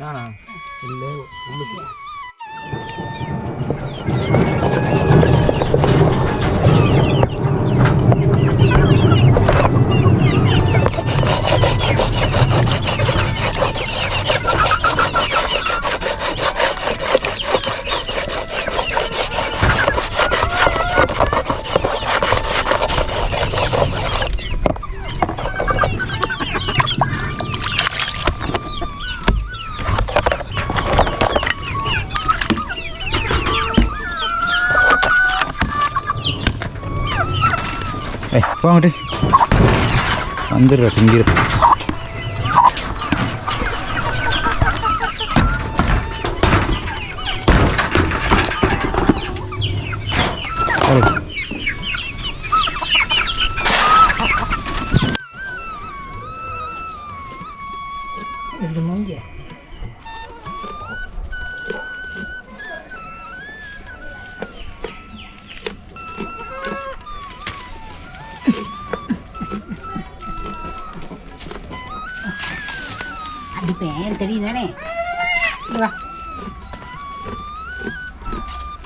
நானா இல்லை உள்ளுக்கு போங்கட்டு வந்துடுற திங்கிற அடிப்பேன் தெரியுதானே வா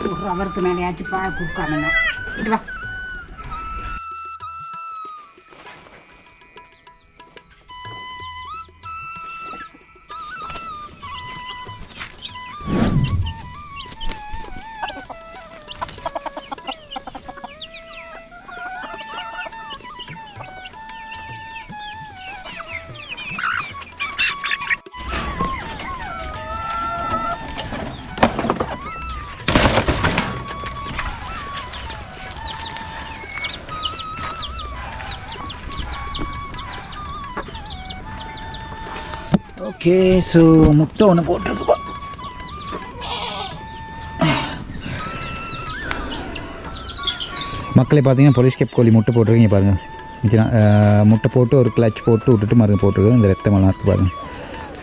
ஒரு அவருக்கு மேலேயாச்சும் பால் கொடுக்காம இது வா ஓகே. ஸோ முட்டை ஒன்று போட்டிருக்குப்பா. மக்களை பார்த்தீங்கன்னா போலீஸ் கேப் கோழி முட்டை போட்டிருக்கீங்க பாருங்கள். முட்டை போட்டு ஒரு கிளச் போட்டு விட்டுட்டு மருந்து போட்டிருக்கோம். இந்த ரத்தமெல்லாம் இருக்குது பாருங்கள்.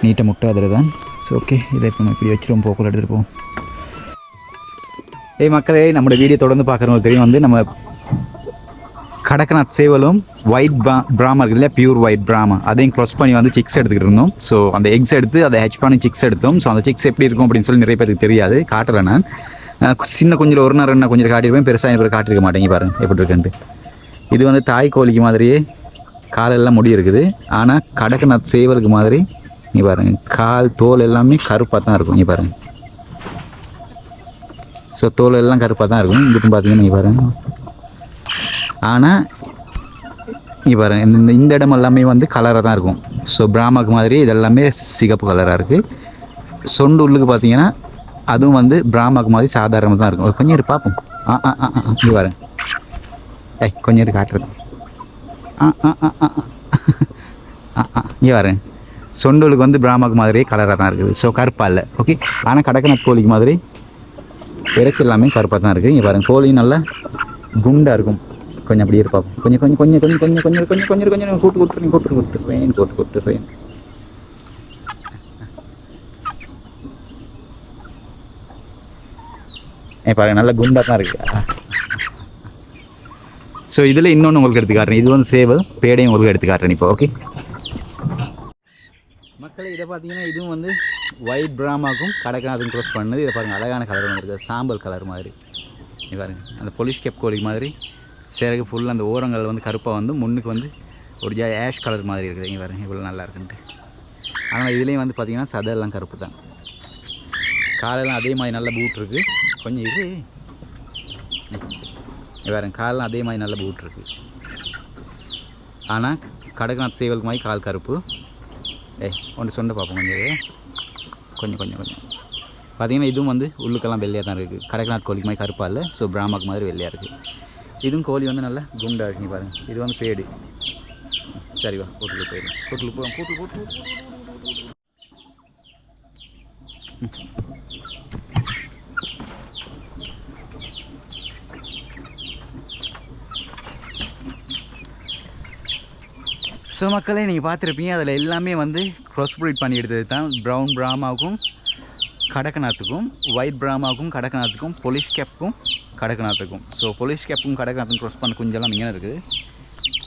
நீட்டை முட்டை அதில் தான். ஸோ ஓகே, இதை இப்போ இப்படி வச்சுருவோம், போக்குள்ள எடுத்துகிட்டு போவோம். மக்களே, நம்மளோட வீடியோ தொடர்ந்து பார்க்குறவங்களுக்கு தெரியும் வந்து நம்ம கடக்நாத் சேவலும் ஒயிட் பிராமா இருக்குது இல்லையா, பியூர் ஒயிட் பிராமா, அதையும் க்ராஸ் பண்ணி வந்து சிக்ஸ் எடுத்துக்கிட்டு இருந்தோம். ஸோ அந்த எக்ஸ் எடுத்து அதை ஹெச் பண்ணி சிக்ஸ் எடுத்தோம். ஸோ அந்த சிக்ஸ் எப்படி இருக்கும் அப்படின்னு சொல்லி நிறைய பேருக்கு தெரியாது, காட்டுறேன் நான். சின்ன கொஞ்சம் ஒரு நேரம் என்ன கொஞ்சம் காட்டியிருப்பேன், பெருசாக பேர் காட்டிருக்க மாட்டேங்க பாருங்கள் எப்படி இருக்குன்ட்டு. இது வந்து தாய் கோழிக்கு மாதிரியே காலெல்லாம் முடி இருக்குது. ஆனால் கடக்நாத் சேவலுக்கு மாதிரி நீ பாருங்கள், கால் தோல் எல்லாமே கருப்பாக தான் இருக்கும். நீ பாருங்கள், ஸோ தோல் எல்லாம் கருப்பாக தான் இருக்கும். இங்கிட்டு பார்த்தீங்கன்னா நீ பாருங்கள். ஆனால் இங்கே பாருங்கள், இந்த இடம் எல்லாமே வந்து கலராக தான் இருக்கும். ஸோ பிராமாக்கு மாதிரி இதெல்லாமே சிகப்பு கலராக இருக்குது. சொண்டு உள்ளுக்கு பார்த்தீங்கன்னா அதுவும் வந்து பிராமாக்கு மாதிரி சாதாரணமாக தான் இருக்கும். கொஞ்சம் இரு பார்ப்போம். இங்கே பாருங்க, கொஞ்சம் இரு காட்டுறது. இங்கே பாருங்க, சொண்டுகளுக்கு வந்து பிராமாக்கு மாதிரியே கலராக தான் இருக்குது. ஸோ கருப்பாக இல்லை. ஓகே. ஆனால் கடக்நாத் கோழிக்கு மாதிரி இறைச்சி எல்லாமே கருப்பாக தான் இருக்குது. இங்கே பாருங்கள், கோழி நல்லா குண்டாக இருக்கும். கொஞ்சம் அப்படியே இருப்பாங்க. கொஞ்சம் கொஞ்சம் கொஞ்சம் கொஞ்சம் கொஞ்சம் கொஞ்சம் கொஞ்சம் கொஞ்சம் கொஞ்சம் கூட்டுருவேன். பாருங்க, நல்லா குண்டாக தான் இருக்கு. ஸோ இதில் இன்னொன்று உங்களுக்கு எடுத்து காட்டுறேன். இது வந்து சேவல் பேடையும் உங்களுக்கு எடுத்து காட்டுறேன் இப்போ. ஓகே மக்களே, இதை பார்த்தீங்கன்னா இதுவும் வந்து ஒயிட் பிராமாக்கும் கடக்நாத்துக்கும் க்ரோஸ் பண்ணது. இதை பாருங்கள், அழகான கலர் ஒன்று இருக்குது, சாம்பல் கலர் மாதிரி. இது பாருங்கள், அந்த போலீஸ் கேப் கோழி மாதிரி சிறகு ஃபுல்லாக அந்த ஓரங்கள் வந்து கருப்பாக வந்து முன்னுக்கு வந்து ஒரு ஆஷ் கலர் மாதிரி இருக்குது. இங்கே பாருங்கள் இவ்வளோ நல்லா இருக்குன்ட்டு. ஆனால் இதுலேயும் வந்து பார்த்திங்கன்னா சதையெல்லாம் கருப்பு தான். காலெல்லாம் அதே மாதிரி நல்ல பூட் இருக்குது. கொஞ்சம் இது பாருங்க, காலெல்லாம் அதே மாதிரி நல்ல பூட் இருக்குது. ஆனால் கடக்நாத் சேவலுக்கு மாதிரி கால் கருப்பு. ஒன்று சொன்ன பார்ப்போம். கொஞ்சம் கொஞ்சம் கொஞ்சம் பார்த்திங்கன்னா இதுவும் வந்து உள்ளுக்கெல்லாம் வெள்ளையாக தான் இருக்குது. கடக்நாத் கோழிக்கு மாதிரி கருப்பாக இல்லை. ஸோ பிராமாக்கு மாதிரி வெள்ளையாக இருக்குது. இதுவும் கோழி வந்து நல்லா குண்டாக இருக்குங்க பாருங்கள். இது வந்து பேடு. சரிவா, கூட்டுக்கு போயிடும். கூட்டுக்கு போவோம். கூட்டு ஸோ மக்களே, நீங்கள் பார்த்துருப்பீங்க, அதில் எல்லாமே வந்து க்ராஸ் ப்ரீட் பண்ணி எடுத்தது தான். ப்ரௌன் பிராமாவுக்கும் கடக்நாத்துக்கும், ஒயிட் பிராமாவுக்கும் கடக்நாத்துக்கும், போலீஸ் கேப்புக்கும் கடக்நாத்துக்கும். ஸோ போலீஸ் கேப்புக்கும் கடக்நாத்துக்கும் க்ராஸ் பண்ண குஞ்செல்லாம் இங்கே இருக்குது.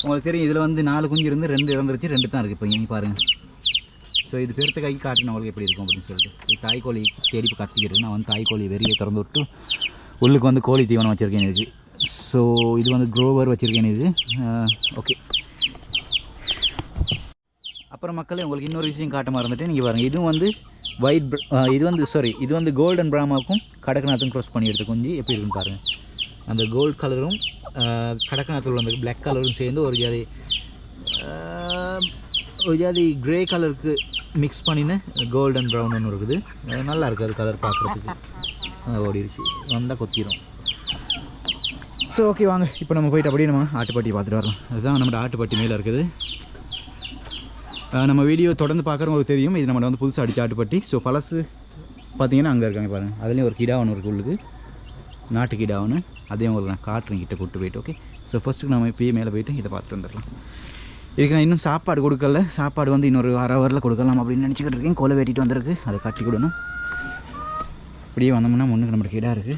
உங்களுக்கு தெரியும், இதில் வந்து 4 குஞ்சு இருந்து 2 இறந்துருச்சு, 2 தான் இருக்குது இப்போ. இங்கே பாருங்கள், ஸோ இது பெருத்த கைக்கு காட்டுன உங்களுக்கு எப்படி இருக்கும் அப்படின்னு சொல்லிட்டு இது தாய்க்கோழி தேடி கத்திக்கிட்டு நான் வந்து தாய்க்கோழி வெறியை திறந்து விட்டு உள்ளுக்கு வந்து கோழி தீவனம் வச்சுருக்கேன் இதுக்கு. ஸோ இது வந்து க்ரோவர் வச்சுருக்கேன் இது. ஓகே, அப்புறம் மக்களே உங்களுக்கு இன்னொரு விஷயம் காட்ட மறந்துட்டு நீங்கள் பாருங்கள், இதுவும் வந்து இது வந்து கோல்டன் பிராமாவுக்கும் கடக்நாத்துக்கும் க்ராஸ் பண்ணி எடுத்த குஞ்சு எப்படி இருக்குன்னு பாருங்கள். அந்த கோல்டு கலரும் கடக்நாத்தில் வந்து பிளாக் கலரும் சேர்ந்து ஒரு ஜாதி க்ரே கலருக்கு மிக்ஸ் பண்ணின்னு கோல்டன் ப்ரௌன் ஒன்று இருக்குது. நல்லா இருக்குது அது கலர் பார்க்குறதுக்கு. ஓடிடுச்சு வந்தால் கொத்திடும். ஸோ ஓகே வாங்க இப்போ நம்ம போயிட்டு அப்படியே நம்ம ஆட்டுப்பட்டி பார்த்துட்டு வரலாம். அதுதான் நம்மளோட ஆட்டுப்பட்டி மேலே இருக்குது. நம்ம வீடியோ தொடர்ந்து பார்க்குறவங்களுக்கு தெரியும் இது நம்ம வந்து புதுசாக அடித்த ஆட்டுப்பட்டி. ஸோ பழசு பார்த்தீங்கன்னா அங்கே இருக்காங்க பாருங்கள், அதுலேயும் ஒரு கிடா ஒன்று இருக்குது உள்ளுக்கு, நாட்டு கிடா ஒன்று. அதையும் உங்களுக்கு நான் காட்டுறேன் கிட்ட கூப்பிட்டு போயிட்டு. ஓகே, ஸோ ஃபஸ்ட்டுக்கு நம்ம இப்போயே மேலே போயிட்டு இதை பார்த்துட்டு வந்துடலாம். இதுக்கு நான் இன்னும் சாப்பாடு கொடுக்கல, சாப்பாடு வந்து இன்னொரு அரை ஹவரில் கொடுக்கலாம் அப்படின்னு நினச்சிக்கிட்டு இருக்கேன். கொலை வெட்டிட்டு வந்திருக்கு, அதை கட்டி கொடுணும். இப்படியே வந்தோம்னா முன்னுக்கு நம்மளுக்கு கிடா இருக்குது.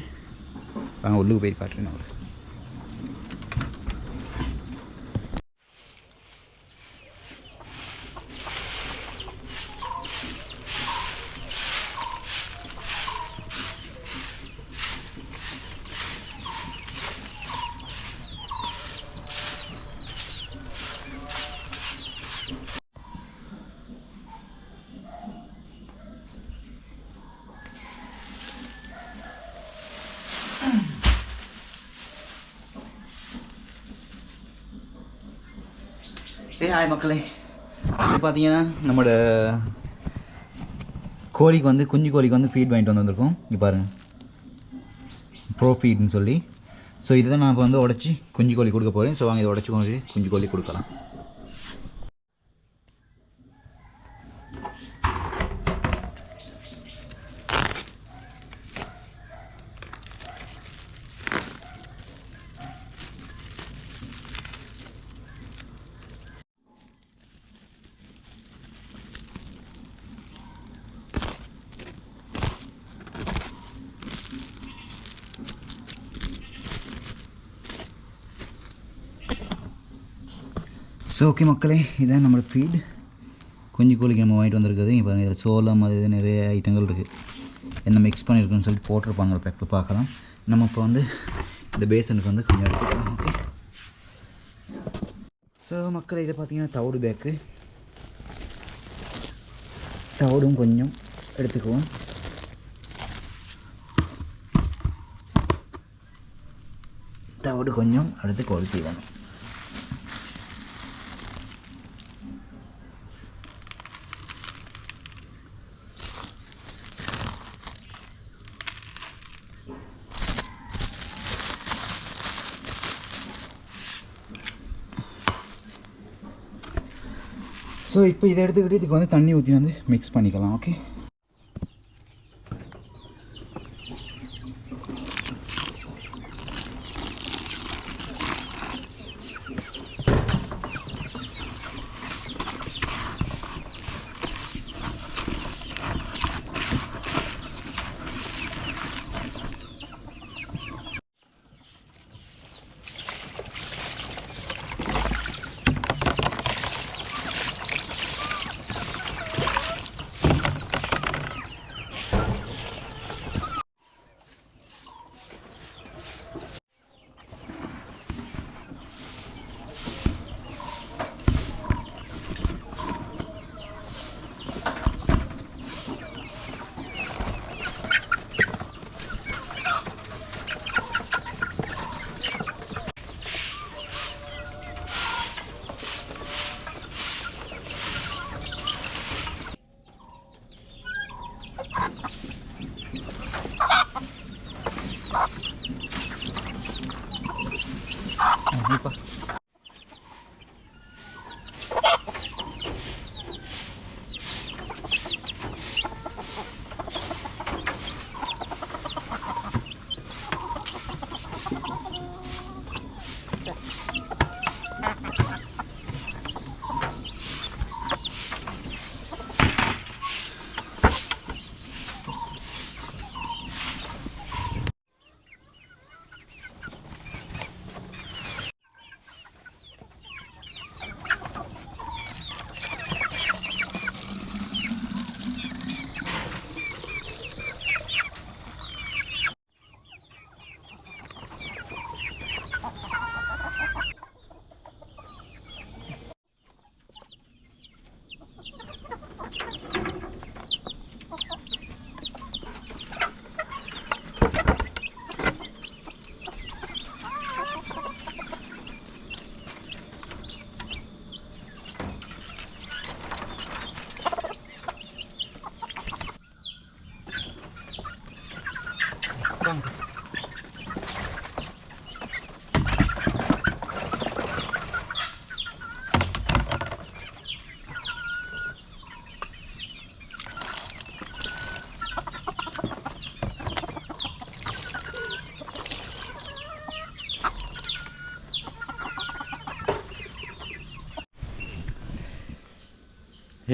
வாங்க உள்ளுக்கு போய் காட்டுறேன் அவருக்கு. ஹாய் மக்களே, இது பார்த்தீங்கன்னா நம்மளோட கோழிக்கு வந்து குஞ்சு கோழிக்கு வந்து ஃபீட் வாங்கிட்டு வந்திருக்கோம். இங்கே பாருங்கள், ப்ரோ ஃபீட்னு சொல்லி. ஸோ இதை தான் நான் இப்போ வந்து உடச்சி குஞ்சு கோழி கொடுக்க போகிறேன். ஸோ வாங்க இதை உடச்சி குஞ்சு கோழி கொடுக்கலாம். ஸோ ஓகே மக்களே, இதான் நம்மளோட ஃபீட். குஞ்சு கோழிக்கு நம்ம வாங்கிட்டு வந்திருக்குது. இப்போ இதில் சோளம் அது நிறைய ஐட்டங்கள் இருக்குது. என்ன மிக்ஸ் பண்ணியிருக்குன்னு சொல்லிட்டு போட்டிருப்பாங்க பேக்கு பார்க்கலாம். நம்ம இப்போ வந்து இந்த பேசனுக்கு வந்து கொஞ்சம் எடுத்துக்கலாம். ஓகே, ஸோ மக்களே இதை பார்த்தீங்கன்னா தவிடு பேக்கு, தவிடும் கொஞ்சம் எடுத்துக்குவோம். தவிடு கொஞ்சம் அடுத்து கோழி தீவனம். ஸோ இப்போ இதை எடுத்துக்கிட்டு இதுக்கு வந்து தண்ணி ஊற்றி வந்து மிக்ஸ் பண்ணிக்கலாம். ஓகே,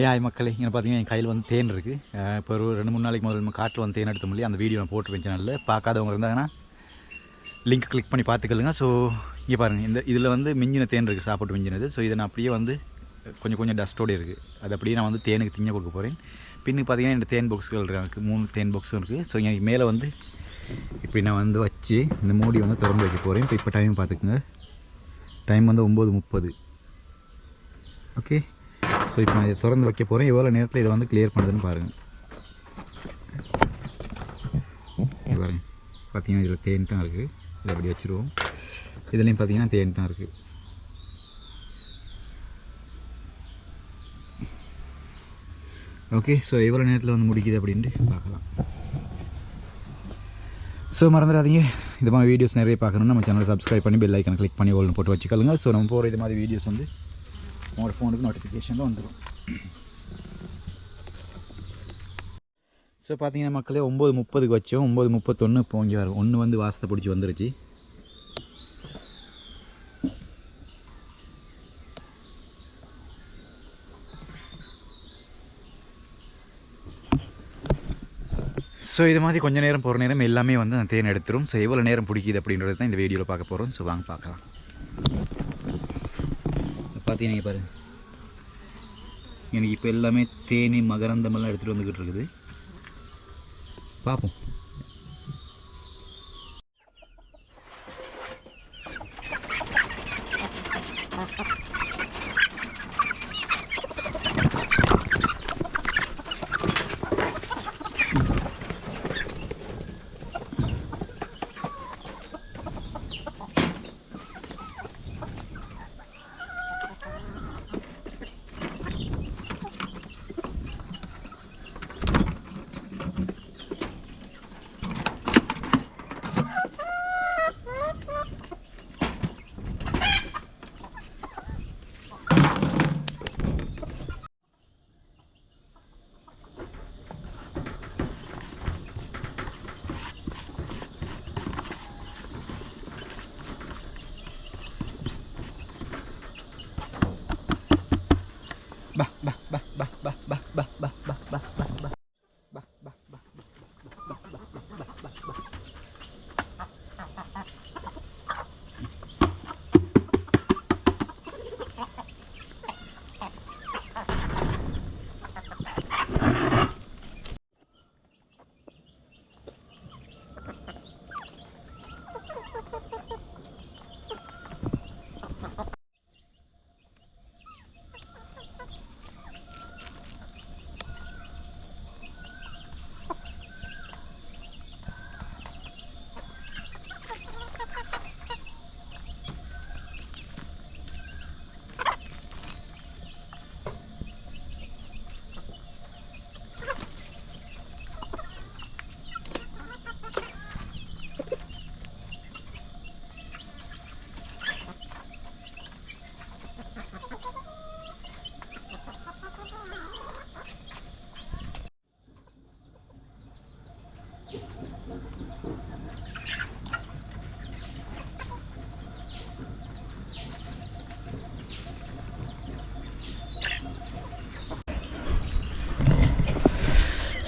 ஹாய் மக்களே, இங்கே பார்த்தீங்கன்னா என் கையில் வந்து தேன் இருக்குது. இப்போ ஒரு 2-3 நாளைக்கு முதல்ல காட்டில் வந்து தேன் எடுத்த முடியும். அந்த வீடியோ நான் போட்டுருவேன் சேனலில். பார்க்காதவங்க இருந்தாங்கன்னா லிங்க் கிளிக் பண்ணி பார்த்துக்கலுங்க. ஸோ இங்கே பாருங்கள், இதில் வந்து மிஞ்சின தேன் இருக்குது, சாப்பிட்டு மிஞ்சினது. ஸோ இதை நான் அப்படியே வந்து கொஞ்சம் டஸ்ட்டோடு இருக்குது. அது அப்படியே நான் வந்து தேனுக்கு திங்க கொடுக்க போகிறேன். பின்னுக்கு பார்த்தீங்கன்னா இந்த தேன் பாக்ஸ்கள் இருக்குது, 3 தேன் பாக்ஸும் இருக்குது. ஸோ எனக்கு மேலே வந்து இப்படி நான் வந்து வச்சு இந்த மூடி வந்து திறந்து வைக்க போகிறேன். இப்போ டைம் பார்த்துக்குங்க. டைம் வந்து 9:30. ஓகே, ஸோ இப்போ நான் இதை திறந்து வைக்க போகிறேன். எவ்வளோ நேரத்தில் இதை வந்து கிளியர் பண்ணுறதுன்னு பாருங்கள். பாருங்கள், பார்த்தீங்கன்னா இதில் தேன் தான் இருக்குது. இதை அப்படி வச்சுருவோம். இதுலேயும் பார்த்தீங்கன்னா தேன் தான் இருக்குது. ஓகே, ஸோ எவ்வளோ நேரத்தில் வந்து முடிக்குது அப்படின்ட்டு பார்க்கலாம். ஸோ மறந்துடாதீங்க, இது மாதிரி வீடியோஸ் நிறைய பார்க்கணுன்னா நம்ம சேனலை சப்ஸ்கிரைப் பண்ணி பெல் ஐக்கனை கிளிக் பண்ணி ஓல்னு போட்டு வச்சுக்கலுங்க. ஸோ நம்ம போகிற இது மாதிரி வீடியோஸ் வந்து உங்களோட ஃபோனுக்கு நோட்டிஃபிகேஷனில் வந்துடும். ஸோ பார்த்தீங்கன்னா மக்களே, 9:30 வச்சோம். 9:31 இப்போ இங்கே வரும். 1 வந்து வாசத்தை பிடிச்சி வந்துருச்சு. ஸோ இது மாதிரி கொஞ்சம் நேரம் போகிற நேரம் எல்லாமே வந்து அந்த தேன் எடுத்துரும். ஸோ எவ்வளோ நேரம் பிடிக்குது அப்படின்றது தான் இந்த வீடியோவில் பார்க்க போகிறோம். ஸோ வாங்க பார்க்கலாம். பார்த்தீங்கன்னா பாருங்கள், எனக்கு இப்போ எல்லாமே தேனி மகரந்தமெல்லாம் எடுத்துகிட்டு வந்துக்கிட்டு இருக்குது. பார்ப்போம்.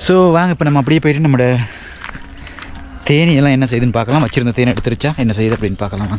ஸோ வாங்க, இப்போ நம்ம அப்படியே போய்ட்டு நம்மளோட தேனியெல்லாம் என்ன செய்யுதுன்னு பார்க்கலாம். வச்சுருந்த தேனை எடுத்துருச்சா என்ன செய்யுது அப்படின்னு பார்க்கலாமா.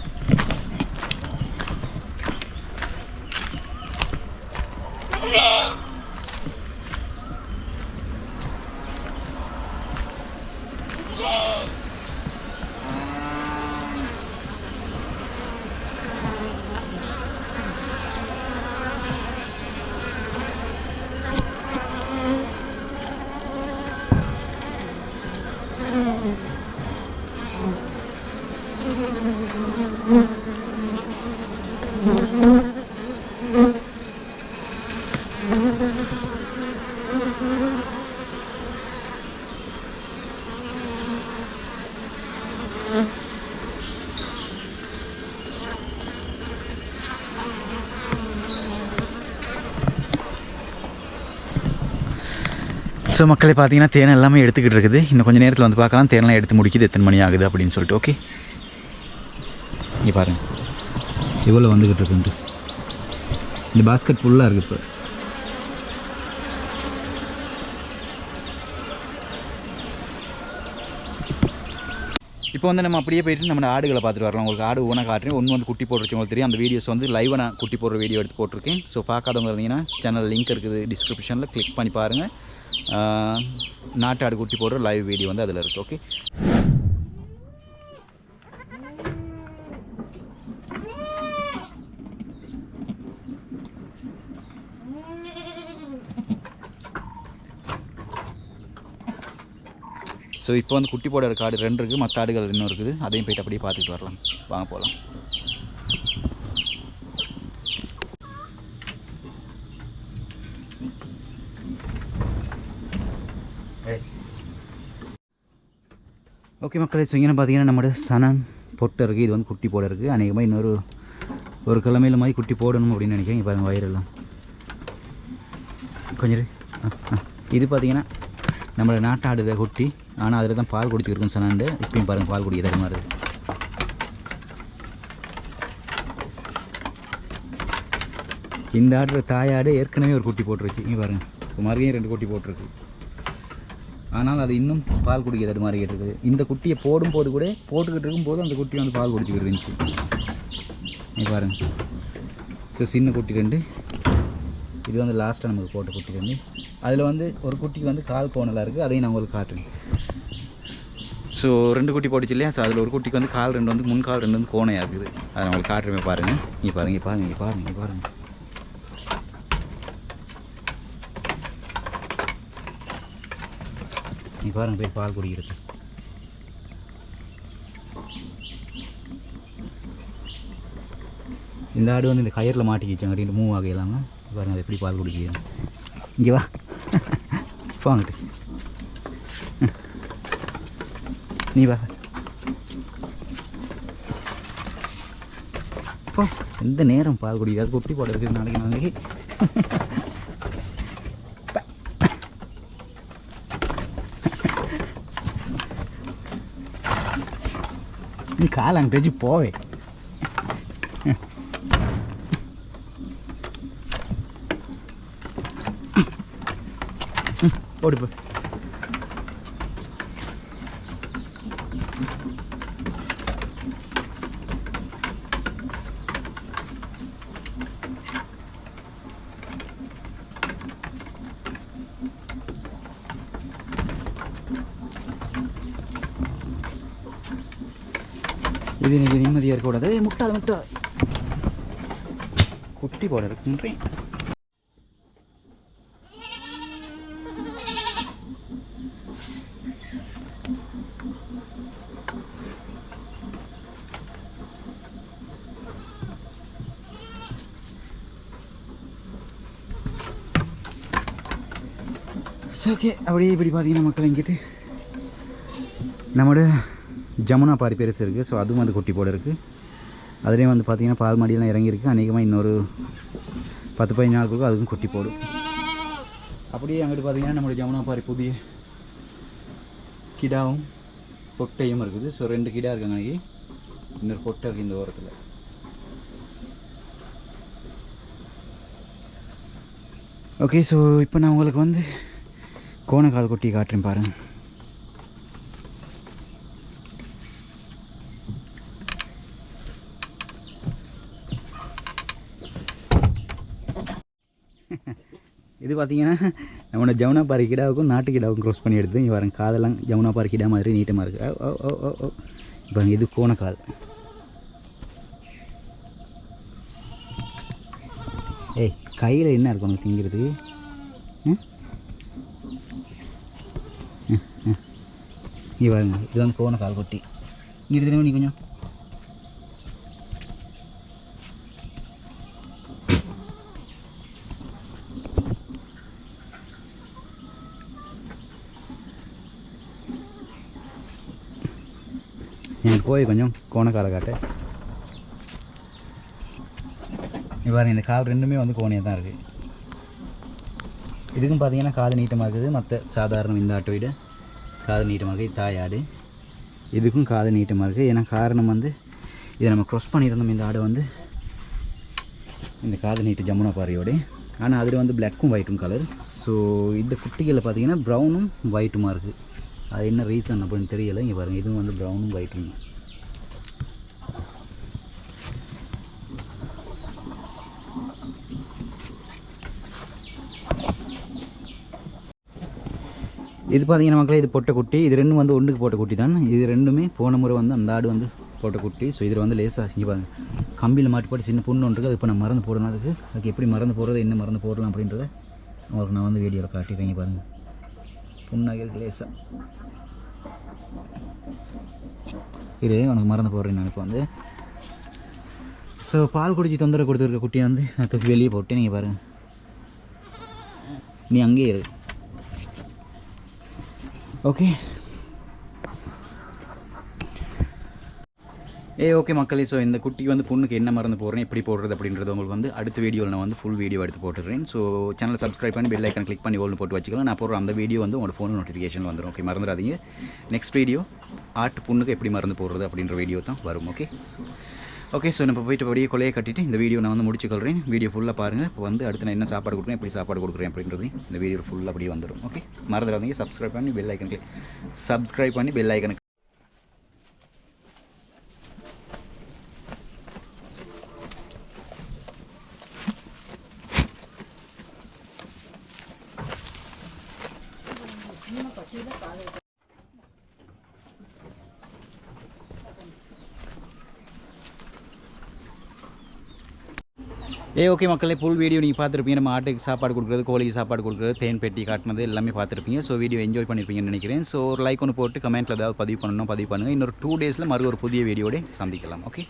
ஸோ மக்களே பார்த்தீங்கன்னா தேனை எல்லாமே எடுத்துக்கிட்டு இருக்குது. இன்னும் கொஞ்சம் நேரத்தில் வந்து பார்க்கலாம் தேனெல்லாம் எடுத்து முடிக்குது எத்தனை மணி ஆகுது அப்படின்னு சொல்லிட்டு. ஓகே, இங்கே பாருங்கள் எவ்வளோ வந்துக்கிட்டு இருக்குன்ட்டு. இந்த பாஸ்கெட் ஃபுல்லாக இருக்குது. இப்போ இப்போ வந்து நம்ம அப்படியே போயிட்டு நம்ம ஆடுகளை பார்த்துட்டு வரலாம். உங்களுக்கு ஆடு ஒன்றா காட்டுறேன். ஒன்று வந்து குட்டி போட்டுருச்சு உங்களுக்கு தெரியும். அந்த வீடியோஸ் வந்து லைவாக நான் குட்டி போடுற வீடியோ எடுத்து போட்டிருக்கேன். ஸோ பார்க்காதவங்க இருந்தீங்கன்னா சேனல் லிங்க் இருக்குது டிஸ்கிரிப்ஷனில், கிளிக் பண்ணி பாருங்கள். நாட்டு ஆடு குட்டி போடுற லைவ் வீடியோ வந்து அதில் இருக்குது. ஓகே, ஸோ இப்போ வந்து குட்டி போடுற ஆடு 2 இருக்குது, மற்ற ஆடுகள் இன்னும் இருக்குது. அதையும் போய்ட்டு அப்படியே பார்த்துட்டு வரலாம். வாங்க போகலாம். ஓகே மக்களே, ஸோ இங்கே பார்த்தீங்கன்னா நம்மளோட சனன் பொட்டை இருக்குது. இது வந்து குட்டி போட இருக்குது. அநேகமாக இன்னொரு கிழமையில் மாதிரி குட்டி போடணும் அப்படின்னு நினைக்கிறேன். இங்கே பாருங்கள் வயிறெல்லாம் கொஞ்சம். இது பார்த்தீங்கன்னா நம்மளோட நாட்டாடு குட்டி. ஆனால் அதில் தான் பால் குடிச்சிருக்கும் சனாண்டு. இப்பயும் பாருங்கள் பால் குடிக்க தரமா இருக்குது. இந்த ஆடுற தாயாடு ஏற்கனவே ஒரு குட்டி போட்டுருச்சு. இங்கே பாருங்கள் மறுபடியும் 2 குட்டி போட்டிருக்கு. ஆனால் அது இன்னும் பால் குடிக்க தடுமாறி இருக்குது. இந்த குட்டியை போடும்போது கூட போட்டுக்கிட்டு இருக்கும்போது அந்த குட்டி வந்து பால் குடிச்சிக்கிட்டு இருந்துச்சு. இங்கே பாருங்கள். ஸோ சின்ன குட்டி 2, இது வந்து லாஸ்ட்டாக நமக்கு போட்ட குட்டி 2. அதில் வந்து ஒரு குட்டிக்கு வந்து கால் கோணலாக இருக்குது. அதையும் நான் உங்களுக்கு காட்டுறேன். ஸோ 2 குட்டி போட்டுச்சு இல்லையா? ஸோ அதில் ஒரு குட்டிக்கு வந்து கால் 2 வந்து முன்கால் 2 வந்து கோணையாக இருக்குது. அதை நான் உங்களுக்கு காட்டுறேன். பாருங்கள். இங்கே பாருங்கள், பாருங்கள், இங்கே பாருங்கள், இங்கே பாருங்கள். நீ பாருங்கள் போய் பால் குடிக்கிறது. இந்த ஆடு வந்து இந்த கயிறில் மாட்டிக்கிச்சாங்க அப்படின்னு மூவ் ஆகலாமல். பாருங்கள் அது எப்படி பால் குடிக்கிறது. இங்கே வா போங்கிட்டு நீ வா போ. எந்த நேரம் பால் குடிக்குது. அது குட்டி போட இருக்குது நாளைக்கு. நீ கால் அங்கே வச்சு போவே. ஓடிப்போ. இது இன்னைக்கு நிம்மதியாக இருக்கக்கூடாது. முட்டாது குட்டி போட இருக்குன்றேன். ஓகே, அப்படியே இப்படி பார்த்தீங்கன்னா மக்கள் இங்கிட்டு நம்மளோட ஜமுனா பாரி பெருசு இருக்குது. ஸோ அதுவும் வந்து குட்டி போட இருக்குது. அதுலேயும் வந்து பார்த்திங்கன்னா பால் மாடியெல்லாம் இறங்கியிருக்கு. அநேகமாக இன்னொரு 10-15 நாளுக்கு அதுக்கும் குட்டி போடும். அப்படியே அங்கிட்டு பார்த்திங்கன்னா நம்மளோட ஜமுனா பாரி புதிய கிடாவும் பொட்டையும் இருக்குது. ஸோ 2 கிடா இருக்காங்க. அன்றைக்கி இன்னொரு பொட்டை இருக்குது இந்த ஓரத்தில். ஓகே, ஸோ இப்போ நான் உங்களுக்கு வந்து கோணக்கால் குட்டி காட்டுறேன் பாருங்கள். இது பார்த்தீங்கன்னா நம்மளோட ஜமுனா பாரி கிடாவுக்கும் நாட்டு கிடாவுக்கும் க்ரோஸ் பண்ணி எடுத்து இங்கே வரேன். காதெல்லாம் ஜமுனா பாரி கிடா மாதிரி நீட்டமாக இருக்குது. இப்போ இது கோணக்கால். ஏய், கையில் என்ன இருக்கும் உனக்கு திங்கிறதுக்கு? இங்கே பாருங்க, இது வந்து கோணக்கால் குட்டி. இங்கே எடுத்துனே நீ கொஞ்சம். எனக்கு போய் கொஞ்சம் கோணக்காலை காட்டு. பாருங்க, இந்த கால் 2மே வந்து கோணையாக தான் இருக்குது. இதுக்கும் பார்த்தீங்கன்னா காது நீட்டமாக இருக்குது. மற்ற சாதாரண இந்த ஆட்டை விட காது நீட்டமாக இருக்குது. தாயாடு இதுக்கும் காது நீட்டமாக இருக்குது. ஏன்னா காரணம் வந்து இதை நம்ம க்ராஸ் பண்ணியிருந்தோம். இந்த ஆடை வந்து இந்த காது நீட்டு ஜமுனா பாரியோடு. ஆனால் அதில் வந்து பிளாக்கும் ஒயிட்டும் கலர். ஸோ இந்த குட்டிகளில் பார்த்தீங்கன்னா ப்ரௌனும் ஒயிட்டுமாக இருக்குது. அது என்ன ரீசன் அப்படின்னு தெரியலை. இங்கே பாருங்கள், இதுவும் வந்து ப்ரௌனும் ஒயிட்டுங்க. இது பார்த்தீங்கன்னா மக்களே, இது பொட்டை குட்டி. இது ரெண்டும் வந்து ஒன்றுக்கு போட்ட குட்டி தான். இது ரெண்டுமே போன முறை வந்து அந்த ஆடு வந்து போட்ட குட்டி. ஸோ இதில் வந்து லேசாக செஞ்சு பாருங்க, கம்பியில் மாட்டி போட்டு சின்ன புண்ணு ஒன்று இருக்குது. அது இப்போ நான் மருந்து போடணும். அதுக்கு எப்படி மருந்து போடுறது, என்ன மருந்து போடலாம் அப்படின்றத உங்களுக்கு நான் வந்து வீடியோவில் காட்டிடுறேங்க. பாருங்கள், புண்ணாக இருக்குது லேசாக. இது உனக்கு மருந்து போடுறேன் நான் இப்போ வந்து. ஸோ பால் குடிச்சு தொந்தரவு கொடுத்துருக்க குட்டியை வந்து நான் தூக்கி வெளியே போட்டு, நீங்கள் பாருங்கள், நீ அங்கேயே இரு. ஓகே ஓகே மக்களே. ஸோ இந்த குட்டிக்கு வந்து புண்ணுக்கு என்ன மருந்து போடுறேன், எப்படி போடுறது அப்படின்றது உங்களுக்கு வந்து அடுத்த வீடியோவில் நான் வந்து ஃபுல் வீடியோ எடுத்து போட்டுடுறேன். ஸோ சேனலை சப்ஸ்கிரைப் பண்ணி பெல் ஐக்கன் கிளிக் பண்ணி ஓல்னு போட்டு வச்சுக்கலாம். நான் போடுற அந்த வீடியோ வந்து உங்களோட ஃபோன் நோட்டிஃபிகேஷன் வந்துடும். ஓகே, மறந்துடாதீங்க. நெக்ஸ்ட் வீடியோ ஆட்டு புண்ணுக்கு எப்படி மருந்து போடுறது அப்படின்ற வீடியோ தான் வரும். ஓகே ஸோ நம்ம போயிட்டு அப்படியே கொலையை கட்டிட்டு இந்த வீடியோ நான் வந்து முடிச்சுக்கொள்கிறேன். வீடியோ ஃபுல்லாக பாருங்கள். இப்போ வந்து அடுத்து நான் என்ன சாப்பாடு கொடுக்குறேன், எப்படி சாப்பாடு கொடுக்குறேன் அப்படின்றது இந்த வீடியோ ஃபுல்லாக அப்படியே வந்துடும். ஓகே, மறந்துடாதீங்க. சப்ஸ்கிரைப் பண்ணி பெல் ஐக்கனுக்கு ஓகே மக்களே, ஃபுல் வீடியோ நீங்கள் பார்த்துருப்பீங்க. நம்ம ஆட்டுக்கு சாப்பாடு கொடுக்குறது, கோழிக்கு சாப்பாடு கொடுக்குறது, தேன் பெட்டி காட்டினது எல்லாமே பார்த்துருப்பீங்க. ஸோ வீடியோ என்ஜாய் பண்ணியிருப்பீங்கன்னு நினைக்கிறேன். ஸோ ஒரு லைக் ஒன்று போட்டு கமெண்ட்டில் ஏதாவது பதிவு பண்ணுங்கள். இன்னொரு 2 டேஸில் மறு ஒரு புதிய வீடியோட சந்திக்கலாம். ஓகே.